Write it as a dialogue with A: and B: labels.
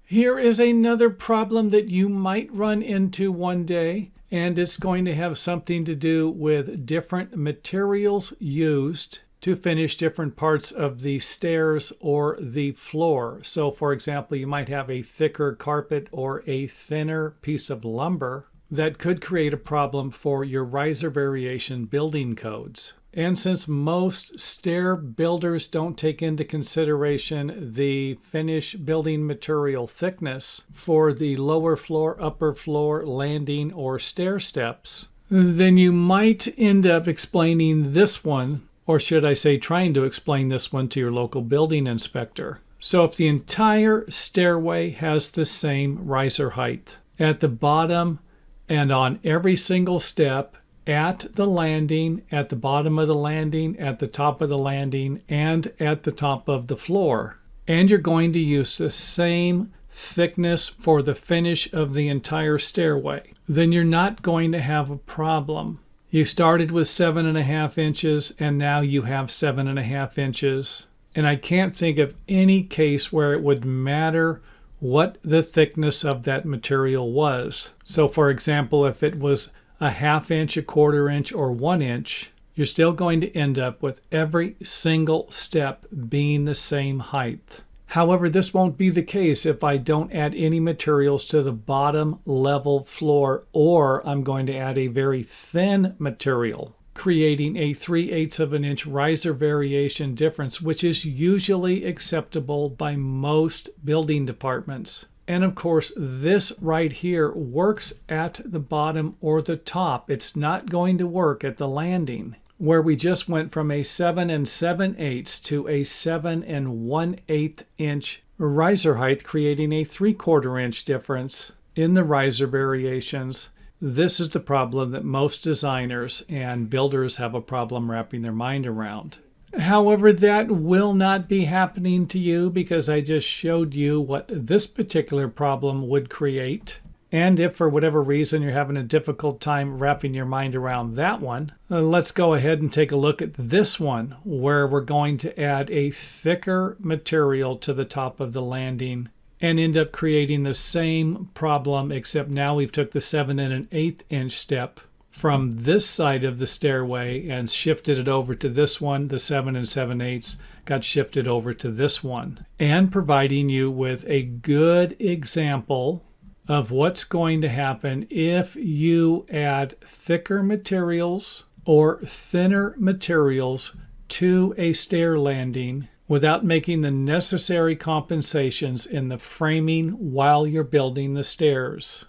A: Here is another problem that you might run into one day, and it's going to have something to do with different materials used to finish different parts of the stairs or the floor. So, for example, you might have a thicker carpet or a thinner piece of lumber that could create a problem for your riser variation building codes. And since most stair builders don't take into consideration the finish building material thickness for the lower floor, upper floor, landing, or stair steps, then you might end up explaining this one, or should I say trying to explain this one to your local building inspector. So if the entire stairway has the same riser height at the bottom and on every single step, at the landing, at the bottom of the landing, at the top of the landing, and at the top of the floor, and you're going to use the same thickness for the finish of the entire stairway, then you're not going to have a problem. You started with 7.5 inches, and now you have 7.5 inches. And I can't think of any case where it would matter what the thickness of that material was. So for example, if it was a 1/2 inch, 1/4 inch, or 1 inch, you're still going to end up with every single step being the same height. However, this won't be the case if I don't add any materials to the bottom level floor, or I'm going to add a very thin material, creating a 3/8 of an inch riser variation difference, which is usually acceptable by most building departments. And of course, this right here works at the bottom or the top. It's not going to work at the landing, where we just went from a 7 7/8 to a 7 1/8 inch riser height, creating a 3/4 inch difference in the riser variations. This is the problem that most designers and builders have a problem wrapping their mind around. However, that will not be happening to you because I just showed you what this particular problem would create. And if for whatever reason you're having a difficult time wrapping your mind around that one, let's go ahead and take a look at this one, where we're going to add a thicker material to the top of the landing and end up creating the same problem, except now we've took the 7 1/8 inch step from this side of the stairway and shifted it over to this one. The 7 7/8 got shifted over to this one, and providing you with a good example of what's going to happen if you add thicker materials or thinner materials to a stair landing without making the necessary compensations in the framing while you're building the stairs.